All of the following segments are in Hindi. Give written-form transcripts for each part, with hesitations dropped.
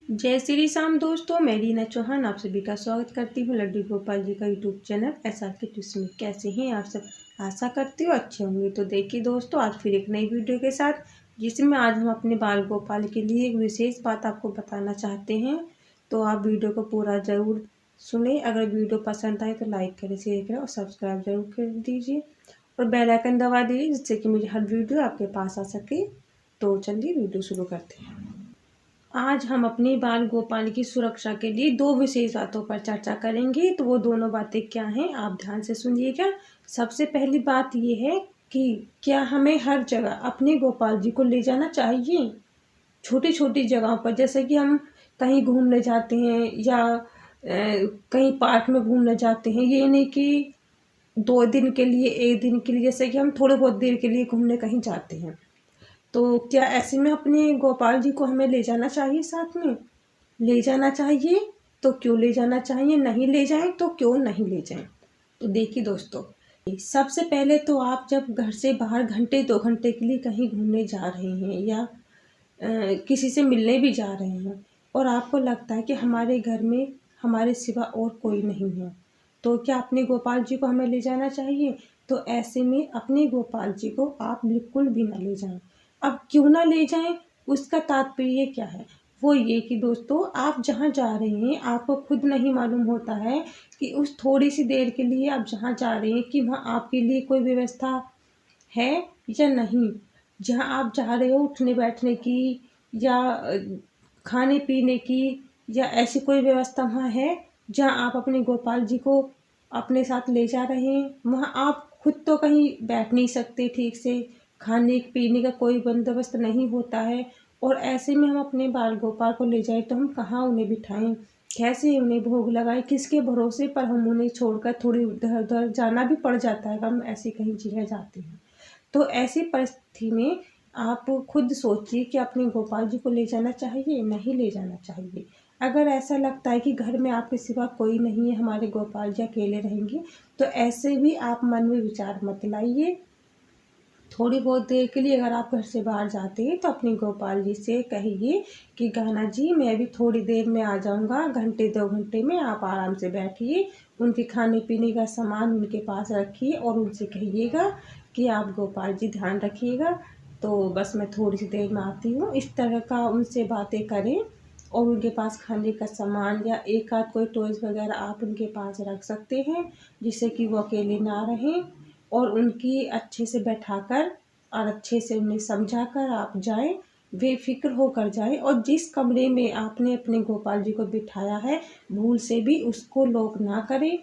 जय श्री राम दोस्तों, मैं रीना चौहान आप सभी का स्वागत करती हूँ लड्डू गोपाल जी का यूट्यूब चैनल SR के टिप्स में। कैसे हैं आप सब? आशा करती हूँ अच्छे होंगे। तो देखिए दोस्तों, आज फिर एक नई वीडियो के साथ, जिसमें आज हम अपने बाल गोपाल के लिए एक विशेष बात आपको बताना चाहते हैं। तो आप वीडियो को पूरा ज़रूर सुने। अगर वीडियो पसंद आए तो लाइक करें, शेयर करें और सब्सक्राइब जरूर कर दीजिए और बेल आइकन दबा दीजिए, जिससे कि मेरी हर वीडियो आपके पास आ सके। तो चलिए वीडियो शुरू करते हैं। आज हम अपने बाल गोपाल की सुरक्षा के लिए दो विशेष बातों पर चर्चा करेंगे। तो वो दोनों बातें क्या हैं, आप ध्यान से सुनिएगा। सबसे पहली बात ये है कि क्या हमें हर जगह अपने गोपाल जी को ले जाना चाहिए। छोटी छोटी जगहों पर, जैसे कि हम कहीं घूमने जाते हैं या कहीं पार्क में घूमने जाते हैं, ये नहीं कि 2 दिन के लिए, 1 दिन के लिए, जैसे कि हम थोड़े बहुत देर के लिए घूमने कहीं जाते हैं, तो क्या ऐसे में अपने गोपाल जी को हमें ले जाना चाहिए साथ में? ले जाना चाहिए तो क्यों ले जाना चाहिए, नहीं ले जाएं तो क्यों नहीं ले जाएं? तो देखिए दोस्तों, सबसे पहले तो आप जब घर से बाहर घंटे 2 घंटे के लिए कहीं घूमने जा रहे हैं या किसी से मिलने भी जा रहे हैं और आपको लगता है कि हमारे घर में हमारे सिवा और कोई नहीं है, तो क्या अपने गोपाल जी को हमें ले जाना चाहिए? तो ऐसे में अपने गोपाल जी को आप बिल्कुल भी ना ले जाएं। अब क्यों ना ले जाएं, उसका तात्पर्य क्या है? वो ये कि दोस्तों, आप जहाँ जा रहे हैं आपको खुद नहीं मालूम होता है कि उस थोड़ी सी देर के लिए आप जहाँ जा रहे हैं कि वहाँ आपके लिए कोई व्यवस्था है या नहीं। जहाँ आप जा रहे हो उठने बैठने की या खाने पीने की या ऐसी कोई व्यवस्था वहाँ है जहाँ आप अपने गोपाल जी को अपने साथ ले जा रहे हैं। वहाँ आप खुद तो कहीं बैठ नहीं सकते ठीक से, खाने पीने का कोई बंदोबस्त नहीं होता है, और ऐसे में हम अपने बाल गोपाल को ले जाएं तो हम कहाँ उन्हें बिठाएं, कैसे उन्हें भोग लगाएं, किसके भरोसे पर हम उन्हें छोड़कर थोड़ी इधर उधर जाना भी पड़ जाता है, हम ऐसी कहीं जगह जाते हैं। तो ऐसी परिस्थिति में आप खुद सोचिए कि अपने गोपाल जी को ले जाना चाहिए, नहीं ले जाना चाहिए। अगर ऐसा लगता है कि घर में आपके सिवा कोई नहीं है, हमारे गोपाल जी अकेले रहेंगे, तो ऐसे भी आप मन में विचार मत लाइए। थोड़ी बहुत देर के लिए अगर आप घर से बाहर जाते हैं तो अपने गोपाल जी से कहिए कि गाना जी, मैं भी थोड़ी देर में आ जाऊंगा, घंटे 2 घंटे में आप आराम से बैठिए। उनके खाने पीने का सामान उनके पास रखिए और उनसे कहिएगा कि आप गोपाल जी ध्यान रखिएगा, तो बस मैं थोड़ी सी देर में आती हूँ। इस तरह का उनसे बातें करें और उनके पास खाने का सामान या एक आध कोई टॉयज़ वगैरह आप उनके पास रख सकते हैं, जिससे कि वो अकेले ना रहें। और उनकी अच्छे से बैठाकर और अच्छे से उन्हें समझाकर आप जाएं, बेफिक्र होकर जाएं। और जिस कमरे में आपने अपने गोपाल जी को बिठाया है, भूल से भी उसको लॉक ना करें,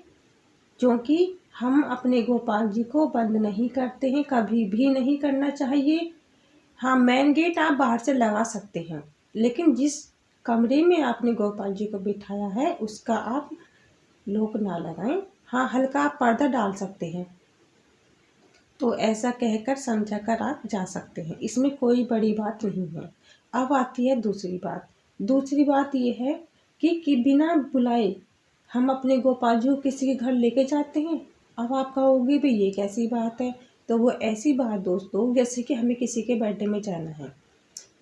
क्योंकि हम अपने गोपाल जी को बंद नहीं करते हैं, कभी भी नहीं करना चाहिए। हाँ, मेन गेट आप बाहर से लगा सकते हैं, लेकिन जिस कमरे में आपने गोपाल जी को बिठाया है उसका आप लॉक ना लगाएं। हाँ, हल्का आप पर्दा डाल सकते हैं, तो ऐसा कहकर समझाकर आप जा सकते हैं, इसमें कोई बड़ी बात नहीं है। अब आती है दूसरी बात। दूसरी बात ये है कि बिना बुलाए हम अपने गोपाल जी को किसी के घर लेके जाते हैं। अब आप कहोगे भाई ये कैसी बात है? तो वो ऐसी बात दोस्तों, जैसे कि हमें किसी के बर्थडे में जाना है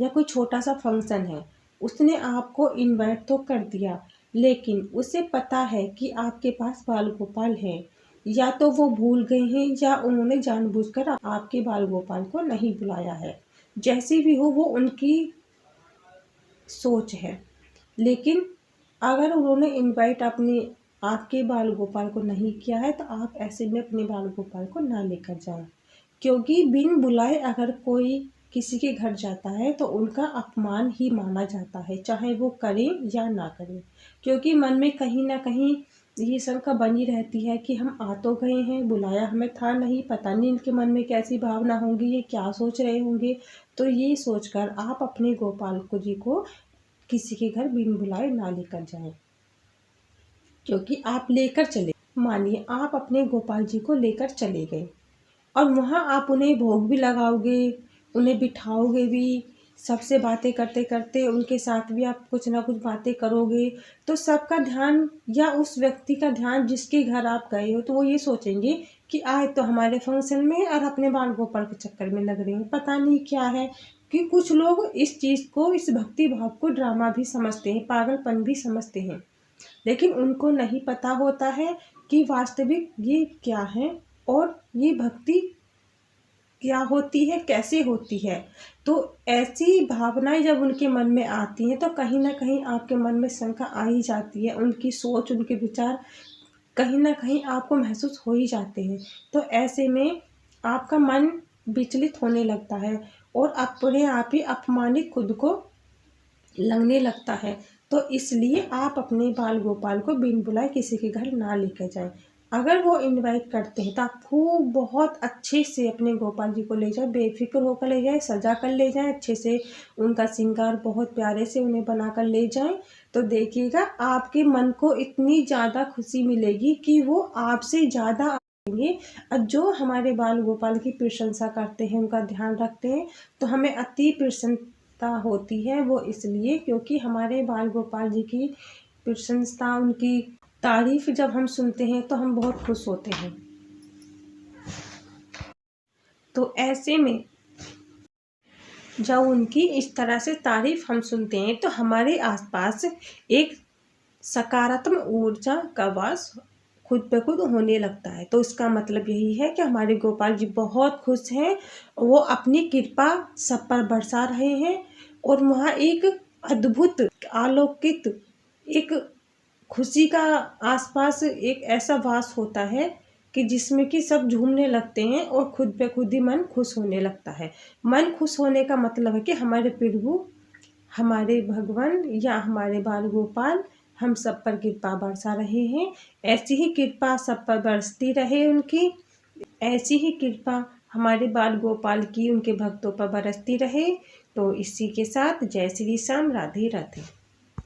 या कोई छोटा सा फंक्शन है, उसने आपको इनवाइट तो कर दिया, लेकिन उसे पता है कि आपके पास बाल गोपाल है, या तो वो भूल गए हैं या उन्होंने जानबूझकर आपके बाल गोपाल को नहीं बुलाया है। जैसी भी हो, वो उनकी सोच है। लेकिन अगर उन्होंने इनवाइट अपने आपके बाल गोपाल को नहीं किया है, तो आप ऐसे में अपने बाल गोपाल को ना लेकर जाएं, क्योंकि बिन बुलाए अगर कोई किसी के घर जाता है तो उनका अपमान ही माना जाता है, चाहे वो करें या ना करें। क्योंकि मन में कहीं ना कहीं ये शंका बनी रहती है कि हम आ तो गए हैं, बुलाया हमें था नहीं, पता नहीं इनके मन में कैसी भावना होंगी, ये क्या सोच रहे होंगे। तो ये सोचकर आप अपने गोपाल को जी को किसी के घर बिन बुलाए ना लेकर जाएं, क्योंकि आप लेकर चले, मानिए आप अपने गोपाल जी को लेकर चले गए और वहाँ आप उन्हें भोग भी लगाओगे, उन्हें बिठाओगे भी, सबसे बातें करते करते उनके साथ भी आप कुछ ना कुछ बातें करोगे, तो सबका ध्यान या उस व्यक्ति का ध्यान जिसके घर आप गए हो, तो वो ये सोचेंगे कि आए तो हमारे फंक्शन में और अपने बाल गोपाल के चक्कर में लग रहे हैं, पता नहीं क्या है, कि कुछ लोग इस चीज़ को, इस भक्ति भाव को ड्रामा भी समझते हैं, पागलपन भी समझते हैं, लेकिन उनको नहीं पता होता है कि वास्तविक ये क्या है और ये भक्ति क्या होती है, कैसे होती है। तो ऐसी भावनाएं जब उनके मन में आती हैं तो कहीं ना कहीं आपके मन में शंका आ ही जाती है, उनकी सोच, उनके विचार कहीं ना कहीं आपको महसूस हो ही जाते हैं। तो ऐसे में आपका मन विचलित होने लगता है और अपने आप ही अपमानित खुद को लगने लगता है। तो इसलिए आप अपने बाल गोपाल को बिन बुलाए किसी के घर ना लेकर जाएं। अगर वो इनवाइट करते हैं तो आप खूब बहुत अच्छे से अपने गोपाल जी को ले जाएं, बेफिक्र होकर ले जाएं, सजा कर ले जाएं, अच्छे से उनका श्रृंगार बहुत प्यारे से उन्हें बनाकर ले जाएं। तो देखिएगा आपके मन को इतनी ज़्यादा खुशी मिलेगी कि वो आपसे ज़्यादा आएंगे। और जो हमारे बाल गोपाल की प्रशंसा करते हैं, उनका ध्यान रखते हैं, तो हमें अति प्रसन्नता होती है। वो इसलिए क्योंकि हमारे बाल गोपाल जी की प्रशंसा, उनकी तारीफ जब हम सुनते हैं तो हम बहुत खुश होते हैं। तो ऐसे में जब उनकी इस तरह से तारीफ हम सुनते हैं तो हमारे आसपास एक सकारात्मक ऊर्जा का वास खुद पे खुद होने लगता है। तो इसका मतलब यही है कि हमारे गोपाल जी बहुत खुश हैं, वो अपनी कृपा सब पर बरसा रहे हैं और वहाँ एक अद्भुत अलौकिक एक खुशी का आसपास एक ऐसा वास होता है कि जिसमें कि सब झूमने लगते हैं और खुद पे खुद ही मन खुश होने लगता है। मन खुश होने का मतलब है कि हमारे प्रभु, हमारे भगवान या हमारे बाल गोपाल हम सब पर कृपा बरसा रहे हैं। ऐसी ही कृपा सब पर बरसती रहे उनकी, ऐसी ही कृपा हमारे बाल गोपाल की उनके भक्तों पर बरसती रहे। तो इसी के साथ जय श्री श्याम, राधे राधे।